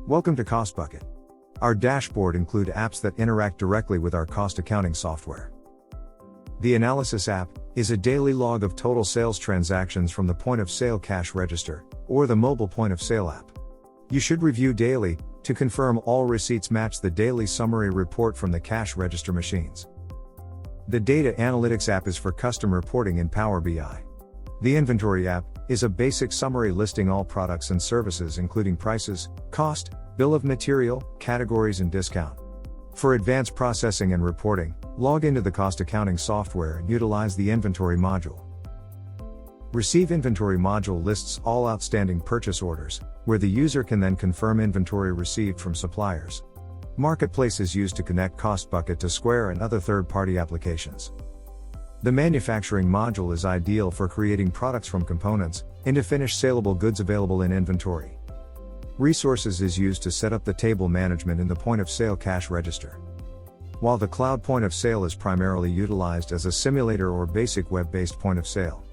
Welcome to Costbucket. Our dashboard include apps that interact directly with our cost accounting software. The Analysis app is a daily log of total sales transactions from the point of sale cash register, or the mobile point of sale app. You should review daily to confirm all receipts match the daily summary report from the cash register machines. The Data Analytics app is for custom reporting in Power BI. The Inventory app is a basic summary listing all products and services including prices, cost, bill of material, categories and discount. For advanced processing and reporting, log into the cost accounting software and utilize the Inventory module. Receive Inventory module lists all outstanding purchase orders, where the user can then confirm inventory received from suppliers. Marketplace is used to connect Costbucket to Square and other third-party applications. The Manufacturing module is ideal for creating products from components into finished saleable goods available in inventory. Resources is used to set up the table management in the point of sale cash register. While the cloud point of sale is primarily utilized as a simulator or basic web-based point of sale.